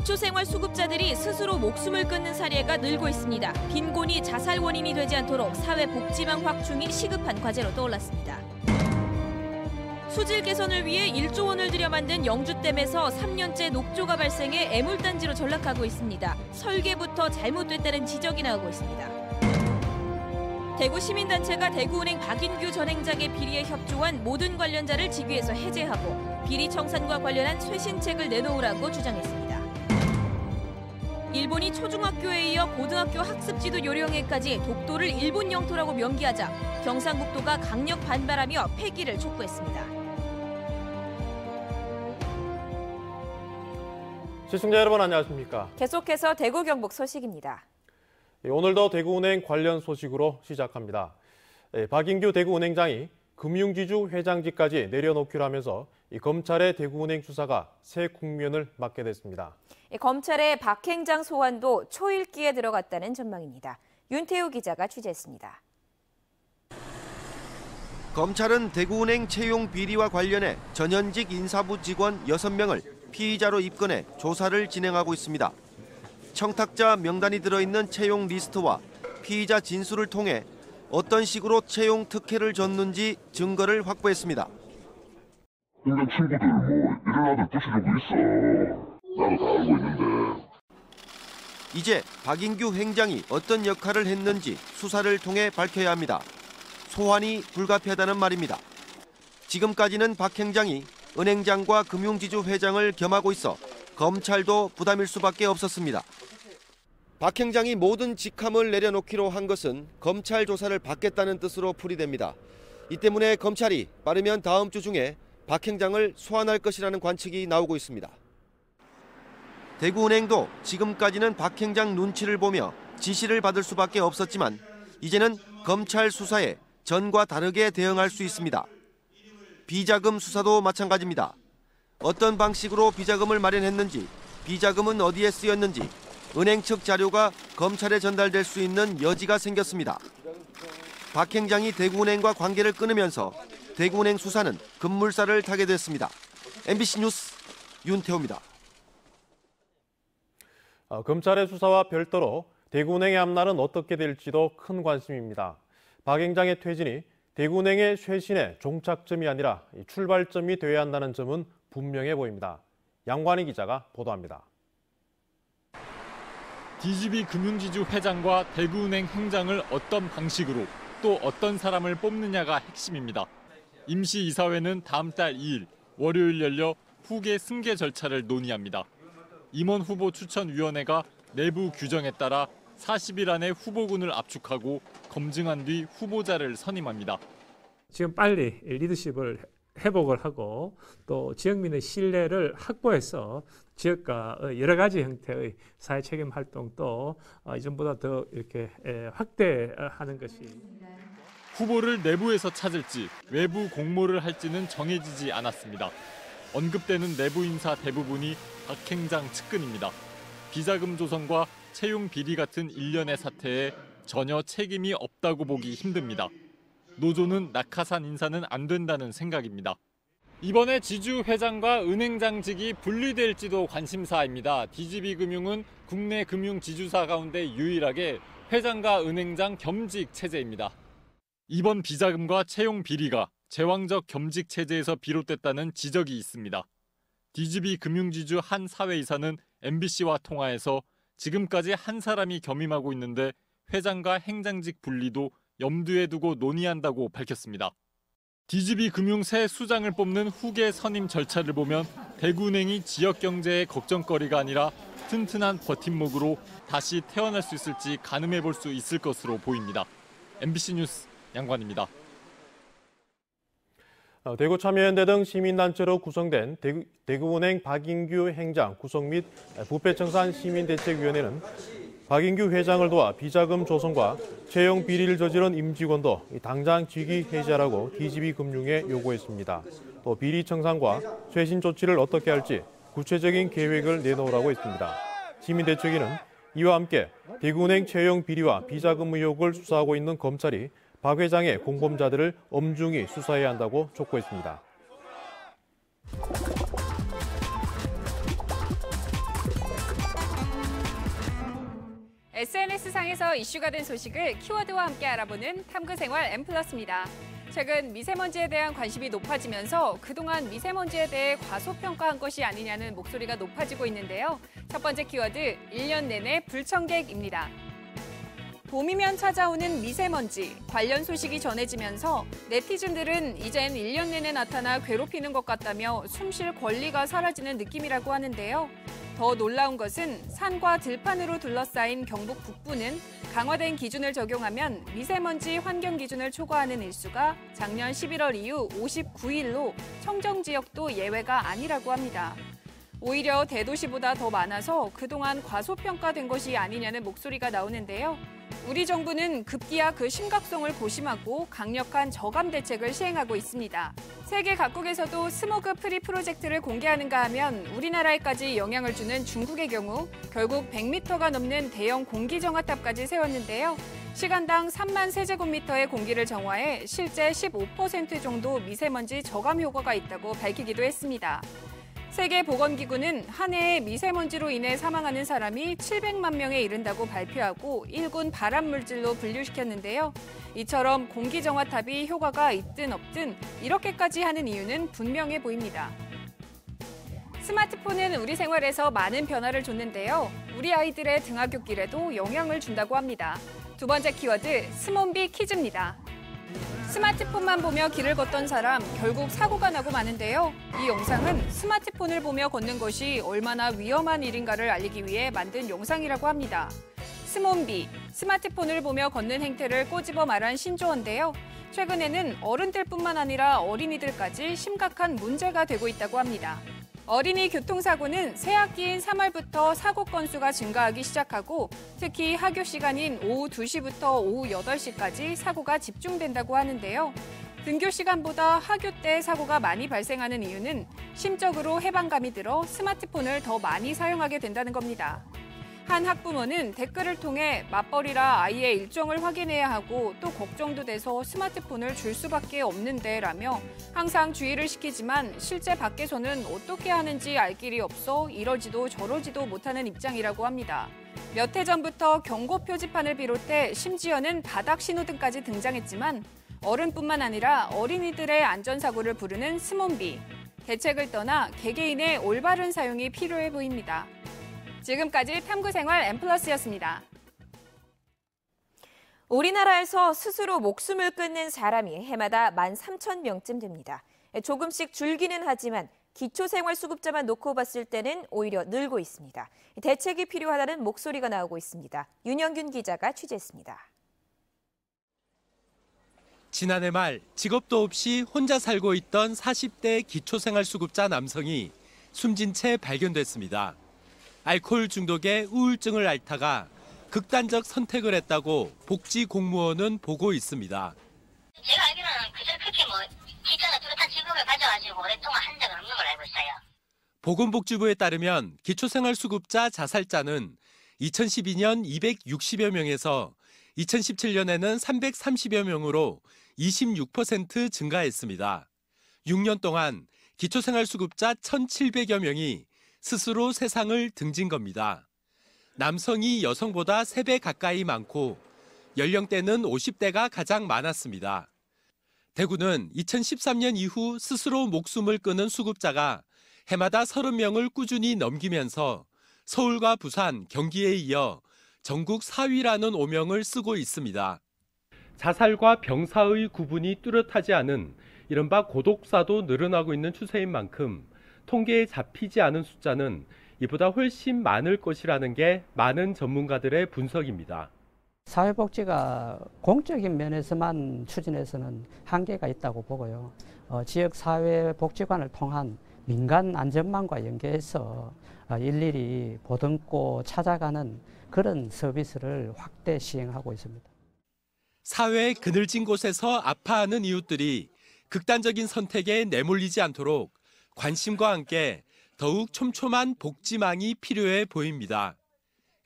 기초생활수급자들이 스스로 목숨을 끊는 사례가 늘고 있습니다. 빈곤이 자살 원인이 되지 않도록 사회복지망 확충이 시급한 과제로 떠올랐습니다. 수질 개선을 위해 1조 원을 들여 만든 영주댐에서 3년째 녹조가 발생해 애물단지로 전락하고 있습니다. 설계부터 잘못됐다는 지적이 나오고 있습니다. 대구 시민단체가 대구은행 박인규 전 행장의 비리에 협조한 모든 관련자를 직위에서 해제하고 비리 청산과 관련한 쇄신책을 내놓으라고 주장했습니다. 일본이 초중학교에 이어 고등학교 학습지도 요령에까지 독도를 일본 영토라고 명기하자 경상북도가 강력 반발하며 폐기를 촉구했습니다. 시청자 여러분 안녕하십니까? 계속해서 대구 경북 소식입니다. 오늘도 대구은행 관련 소식으로 시작합니다. 박인규 대구은행장이 금융지주 회장직까지 내려놓기로 하면서 검찰의 대구은행 수사가 새 국면을 맞게 됐습니다. 검찰의 박 행장 소환도 초읽기에 들어갔다는 전망입니다. 윤태우 기자가 취재했습니다. 검찰은 대구은행 채용 비리와 관련해 전현직 인사부 직원 6명을 피의자로 입건해 조사를 진행하고 있습니다. 청탁자 명단이 들어있는 채용 리스트와 피의자 진술을 통해 어떤 식으로 채용 특혜를 줬는지 증거를 확보했습니다. 행정 친구들 일어나들 부시려고 있어. 나도 다 알고 있는데. 이제 박인규 행장이 어떤 역할을 했는지 수사를 통해 밝혀야 합니다. 소환이 불가피하다는 말입니다. 지금까지는 박 행장이 은행장과 금융지주 회장을 겸하고 있어 검찰도 부담일 수밖에 없었습니다. 박 행장이 모든 직함을 내려놓기로 한 것은 검찰 조사를 받겠다는 뜻으로 풀이됩니다. 이 때문에 검찰이 빠르면 다음 주 중에 박 행장을 소환할 것이라는 관측이 나오고 있습니다. 대구은행도 지금까지는 박 행장 눈치를 보며 지시를 받을 수밖에 없었지만 이제는 검찰 수사에 전과 다르게 대응할 수 있습니다. 비자금 수사도 마찬가지입니다. 어떤 방식으로 비자금을 마련했는지, 비자금은 어디에 쓰였는지 은행 측 자료가 검찰에 전달될 수 있는 여지가 생겼습니다. 박 행장이 대구은행과 관계를 끊으면서 대구은행 수사는 급물살을 타게 됐습니다. MBC 뉴스 윤태호입니다. 검찰의 수사와 별도로 대구은행의 앞날은 어떻게 될지도 큰 관심입니다. 박 행장의 퇴진이 대구은행의 쇄신의 종착점이 아니라 출발점이 되어야 한다는 점은 분명해 보입니다. 양관희 기자가 보도합니다. DGB 금융지주 회장과 대구은행 행장을 어떤 방식으로 또 어떤 사람을 뽑느냐가 핵심입니다. 임시이사회는 다음 달 2일 월요일 열려 후계 승계 절차를 논의합니다. 임원 후보 추천위원회가 내부 규정에 따라 40일 안에 후보군을 압축하고 검증한 뒤 후보자를 선임합니다. 지금 빨리 리더십을 회복을 하고 또 지역민의 신뢰를 확보해서 지역과 여러 가지 형태의 사회 책임 활동도 이전보다 더 이렇게 확대하는 것이. 후보를 내부에서 찾을지 외부 공모를 할지는 정해지지 않았습니다. 언급되는 내부 인사 대부분이 박 행장 측근입니다. 비자금 조성과 채용 비리 같은 일련의 사태에 전혀 책임이 없다고 보기 힘듭니다. 노조는 낙하산 인사는 안 된다는 생각입니다. 이번에 지주 회장과 은행장직이 분리될지도 관심사입니다. DGB금융은 국내 금융지주사 가운데 유일하게 회장과 은행장 겸직 체제입니다. 이번 비자금과 채용 비리가 제왕적 겸직 체제에서 비롯됐다는 지적이 있습니다. DGB금융지주 한 사회이사는 MBC와 통화해서 지금까지 한 사람이 겸임하고 있는데 회장과 행장직 분리도 염두에 두고 논의한다고 밝혔습니다. DGB금융 새 수장을 뽑는 후계 선임 절차를 보면 대구은행이 지역 경제의 걱정거리가 아니라 튼튼한 버팀목으로 다시 태어날 수 있을지 가늠해 볼 수 있을 것으로 보입니다. MBC 뉴스 양관입니다. 대구 참여연대 등 시민단체로 구성된 대구은행 박인규 행장 구속 및 부패청산 시민대책위원회는 박인규 회장을 도와 비자금 조성과 채용 비리를 저지른 임직원도 당장 직위 해제하라고 DGB금융에 요구했습니다. 또 비리 청산과 쇄신 조치를 어떻게 할지 구체적인 계획을 내놓으라고 했습니다. 시민대책위는 이와 함께 대구은행 채용 비리와 비자금 의혹을 수사하고 있는 검찰이 박 회장의 공범자들을 엄중히 수사해야 한다고 촉구했습니다. SNS상에서 이슈가 된 소식을 키워드와 함께 알아보는 탐구생활 M+입니다. 최근 미세먼지에 대한 관심이 높아지면서 그동안 미세먼지에 대해 과소평가한 것이 아니냐는 목소리가 높아지고 있는데요. 첫 번째 키워드, 1년 내내 불청객입니다. 봄이면 찾아오는 미세먼지, 관련 소식이 전해지면서 네티즌들은 이젠 1년 내내 나타나 괴롭히는 것 같다며 숨 쉴 권리가 사라지는 느낌이라고 하는데요. 더 놀라운 것은 산과 들판으로 둘러싸인 경북 북부는 강화된 기준을 적용하면 미세먼지 환경 기준을 초과하는 일수가 작년 11월 이후 59일로 청정 지역도 예외가 아니라고 합니다. 오히려 대도시보다 더 많아서 그동안 과소평가된 것이 아니냐는 목소리가 나오는데요. 우리 정부는 급기야 그 심각성을 고심하고 강력한 저감 대책을 시행하고 있습니다. 세계 각국에서도 스모그 프리 프로젝트를 공개하는가 하면 우리나라에까지 영향을 주는 중국의 경우 결국 100m가 넘는 대형 공기정화탑까지 세웠는데요. 시간당 3만 세제곱미터의 공기를 정화해 실제 15% 정도 미세먼지 저감 효과가 있다고 밝히기도 했습니다. 세계보건기구는 한 해에 미세먼지로 인해 사망하는 사람이 700만 명에 이른다고 발표하고 1군 발암물질로 분류시켰는데요. 이처럼 공기정화탑이 효과가 있든 없든 이렇게까지 하는 이유는 분명해 보입니다. 스마트폰은 우리 생활에서 많은 변화를 줬는데요. 우리 아이들의 등하굣길에도 영향을 준다고 합니다. 두 번째 키워드, 스몬비 퀴즈입니다. 스마트폰만 보며 길을 걷던 사람 결국 사고가 나고 마는데요. 이 영상은 스마트폰을 보며 걷는 것이 얼마나 위험한 일인가를 알리기 위해 만든 영상이라고 합니다. 스몬비, 스마트폰을 보며 걷는 행태를 꼬집어 말한 신조어인데요. 최근에는 어른들뿐만 아니라 어린이들까지 심각한 문제가 되고 있다고 합니다. 어린이 교통사고는 새학기인 3월부터 사고 건수가 증가하기 시작하고 특히 학교 시간인 오후 2시부터 오후 8시까지 사고가 집중된다고 하는데요. 등교 시간보다 학교 때 사고가 많이 발생하는 이유는 심적으로 해방감이 들어 스마트폰을 더 많이 사용하게 된다는 겁니다. 한 학부모는 댓글을 통해 맞벌이라 아이의 일정을 확인해야 하고 또 걱정도 돼서 스마트폰을 줄 수밖에 없는데 라며 항상 주의를 시키지만 실제 밖에서는 어떻게 하는지 알 길이 없어 이러지도 저러지도 못하는 입장이라고 합니다. 몇 해 전부터 경고 표지판을 비롯해 심지어는 바닥 신호등까지 등장했지만 어른뿐만 아니라 어린이들의 안전사고를 부르는 스몬비. 대책을 떠나 개개인의 올바른 사용이 필요해 보입니다. 지금까지 탐구생활 M+였습니다. 우리나라에서 스스로 목숨을 끊는 사람이 해마다 13,000명쯤 됩니다. 조금씩 줄기는 하지만 기초생활수급자만 놓고 봤을 때는 오히려 늘고 있습니다. 대책이 필요하다는 목소리가 나오고 있습니다. 윤영균 기자가 취재했습니다. 지난해 말 직업도 없이 혼자 살고 있던 40대 기초생활수급자 남성이 숨진 채 발견됐습니다. 알코올 중독에 우울증을 앓다가 극단적 선택을 했다고 복지 공무원은 보고 있습니다. 제가 알기로는 그렇게 기자가 뚜렷한 직업을 가져가지고 오랫동안 한 적은 없는 걸 알고 있어요. 보건복지부에 따르면 기초생활수급자 자살자는 2012년 260여 명에서 2017년에는 330여 명으로 26% 증가했습니다. 6년 동안 기초생활수급자 1,700여 명이 스스로 세상을 등진 겁니다. 남성이 여성보다 3배 가까이 많고 연령대는 50대가 가장 많았습니다. 대구는 2013년 이후 스스로 목숨을 끊은 수급자가 해마다 30명을 꾸준히 넘기면서 서울과 부산, 경기에 이어 전국 4위라는 오명을 쓰고 있습니다. 자살과 병사의 구분이 뚜렷하지 않은 이른바 고독사도 늘어나고 있는 추세인 만큼 통계에 잡히지 않은 숫자는 이보다 훨씬 많을 것이라는 게 많은 전문가들의 분석입니다. 사회복지가 공적인 면에서만 추진해서는 한계가 있다고 보고요. 지역사회복지관을 통한 민간 안전망과 연계해서 일일이 보듬고 찾아가는 그런 서비스를 확대 시행하고 있습니다. 사회의 그늘진 곳에서 아파하는 이웃들이 극단적인 선택에 내몰리지 않도록 관심과 함께 더욱 촘촘한 복지망이 필요해 보입니다.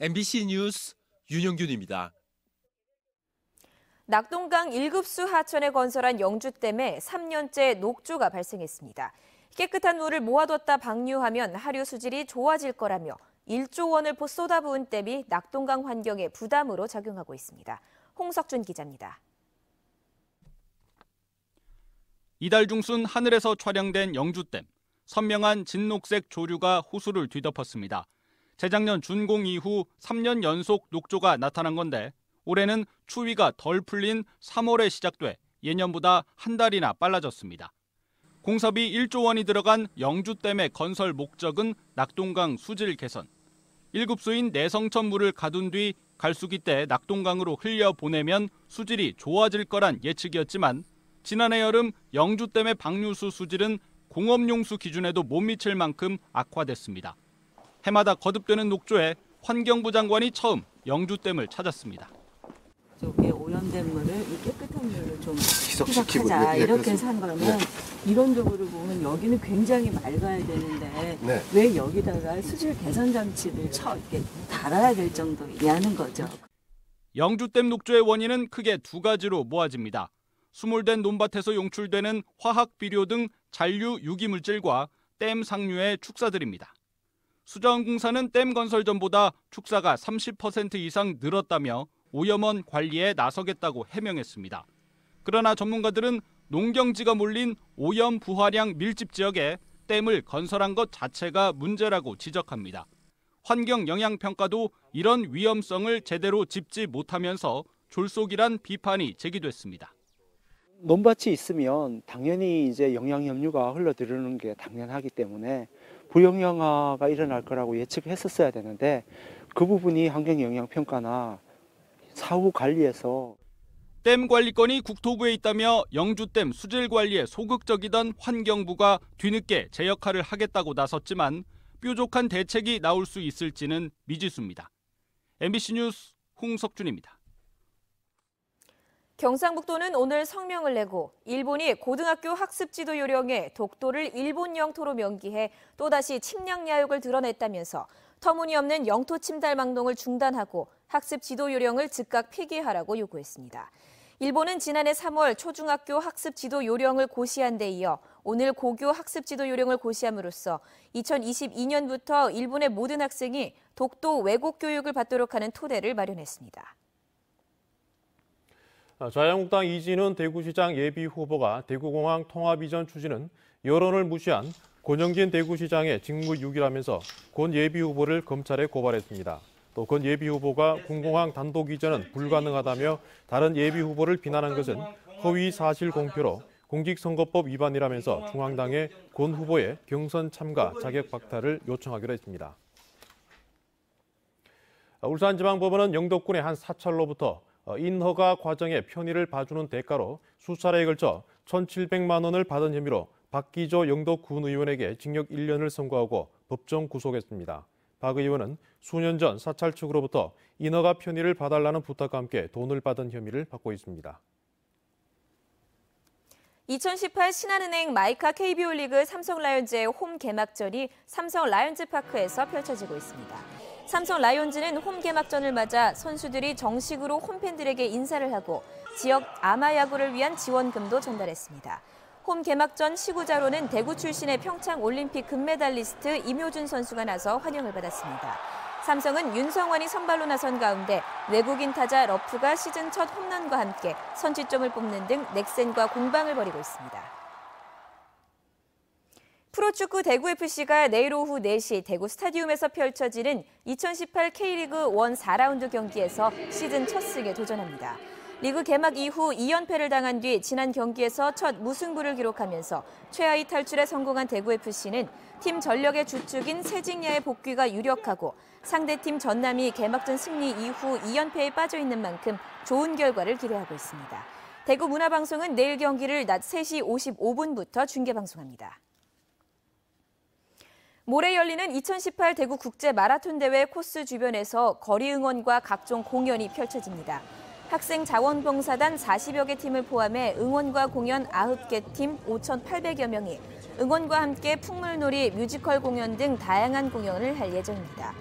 MBC 뉴스 윤영균입니다. 낙동강 1급수 하천에 건설한 영주댐에 3년째 녹조가 발생했습니다. 깨끗한 물을 모아뒀다 방류하면 하류 수질이 좋아질 거라며 1조 원을 쏟아부은 댐이 낙동강 환경에 부담으로 작용하고 있습니다. 홍석준 기자입니다. 이달 중순 하늘에서 촬영된 영주댐. 선명한 진녹색 조류가 호수를 뒤덮었습니다. 재작년 준공 이후 3년 연속 녹조가 나타난 건데 올해는 추위가 덜 풀린 3월에 시작돼 예년보다 한 달이나 빨라졌습니다. 공사비 1조 원이 들어간 영주댐의 건설 목적은 낙동강 수질 개선. 1급수인 내성천 물을 가둔 뒤 갈수기 때 낙동강으로 흘려보내면 수질이 좋아질 거란 예측이었지만 지난해 여름 영주댐의 방류수 수질은 공업용수 기준에도 못 미칠 만큼 악화됐습니다. 해마다 거듭되는 녹조에 환경부 장관이 처음 영주댐을 찾았습니다. 저게 오염된 물을 이 깨끗한 물로 좀 희석하자 이렇게 해서 한 거는 이론적으로 보면 여기는 굉장히 맑아야 되는데 왜 여기다가 수질 개선 장치를 이렇게 달아야 될 정도냐는 거죠. 영주댐 녹조의 원인은 크게 두 가지로 모아집니다. 수몰된 논밭에서 용출되는 화학 비료 등 잔류 유기물질과 댐 상류의 축사들입니다. 수자원공사는 댐 건설 전보다 축사가 30% 이상 늘었다며 오염원 관리에 나서겠다고 해명했습니다. 그러나 전문가들은 농경지가 몰린 오염 부화량 밀집 지역에 댐을 건설한 것 자체가 문제라고 지적합니다. 환경영향평가도 이런 위험성을 제대로 짚지 못하면서 졸속이란 비판이 제기됐습니다. 논밭이 있으면 당연히 이제 영양 염류가 흘러들어오는 게 당연하기 때문에 부영양화가 일어날 거라고 예측했었어야 되는데 그 부분이 환경영향평가나 사후 관리에서 댐 관리권이 국토부에 있다며 영주댐 수질 관리에 소극적이던 환경부가 뒤늦게 제 역할을 하겠다고 나섰지만 뾰족한 대책이 나올 수 있을지는 미지수입니다. MBC 뉴스 홍석준입니다. 경상북도는 오늘 성명을 내고 일본이 고등학교 학습 지도 요령에 독도를 일본 영토로 명기해 또다시 침략 야욕을 드러냈다면서 터무니없는 영토 침탈 망동을 중단하고 학습 지도 요령을 즉각 폐기하라고 요구했습니다. 일본은 지난해 3월 초중학교 학습 지도 요령을 고시한 데 이어 오늘 고교 학습 지도 요령을 고시함으로써 2022년부터 일본의 모든 학생이 독도 왜곡 교육을 받도록 하는 토대를 마련했습니다. 자유한국당 이진훈 대구시장 예비후보가 대구공항 통합이전 추진은 여론을 무시한 권영진 대구시장의 직무유기라면서 권 예비후보를 검찰에 고발했습니다. 또 권 예비후보가 군공항 단독 이전은 불가능하다며 다른 예비후보를 비난한 것은 허위 사실 공표로 공직선거법 위반이라면서 중앙당의 권 후보의 경선 참가 자격 박탈을 요청하기로 했습니다. 울산지방법원은 영덕군의 한 사찰로부터 인허가 과정의 편의를 봐주는 대가로 수차례에 걸쳐 1,700만 원을 받은 혐의로 박기조 영덕군 의원에게 징역 1년을 선고하고 법정 구속했습니다. 박 의원은 수년 전 사찰 측으로부터 인허가 편의를 봐달라는 부탁과 함께 돈을 받은 혐의를 받고 있습니다. 2018 신한은행 마이카 KBO 리그 삼성 라이온즈의 홈 개막전이 삼성 라이온즈파크에서 펼쳐지고 있습니다. 삼성 라이온즈는 홈 개막전을 맞아 선수들이 정식으로 홈팬들에게 인사를 하고 지역 아마야구를 위한 지원금도 전달했습니다. 홈 개막전 시구자로는 대구 출신의 평창 올림픽 금메달리스트 임효준 선수가 나서 환영을 받았습니다. 삼성은 윤성원이 선발로 나선 가운데 외국인 타자 러프가 시즌 첫 홈런과 함께 선취점을 뽑는 등 넥센과 공방을 벌이고 있습니다. 프로축구 대구FC가 내일 오후 4시 대구 스타디움에서 펼쳐지는 2018 K리그 1 4라운드 경기에서 시즌 첫 승에 도전합니다. 리그 개막 이후 2연패를 당한 뒤 지난 경기에서 첫 무승부를 기록하면서 최하위 탈출에 성공한 대구FC는 팀 전력의 주축인 세징야의 복귀가 유력하고 상대팀 전남이 개막전 승리 이후 2연패에 빠져있는 만큼 좋은 결과를 기대하고 있습니다. 대구 문화방송은 내일 경기를 낮 3시 55분부터 중계방송합니다. 모레 열리는 2018 대구 국제 마라톤 대회 코스 주변에서 거리 응원과 각종 공연이 펼쳐집니다. 학생 자원봉사단 40여 개 팀을 포함해 응원과 공연 9개 팀 5,800여 명이 응원과 함께 풍물놀이, 뮤지컬 공연 등 다양한 공연을 할 예정입니다.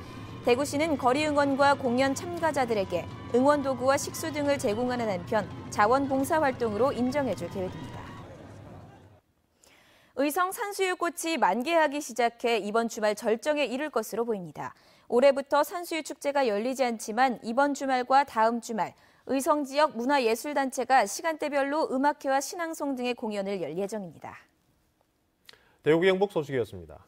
대구시는 거리 응원과 공연 참가자들에게 응원 도구와 식수 등을 제공하는 한편 자원봉사 활동으로 인정해줄 계획입니다. 의성 산수유꽃이 만개하기 시작해 이번 주말 절정에 이를 것으로 보입니다. 올해부터 산수유 축제가 열리지 않지만 이번 주말과 다음 주말 의성 지역 문화예술단체가 시간대별로 음악회와 신앙송 등의 공연을 열 예정입니다. 대구 경북 소식이었습니다.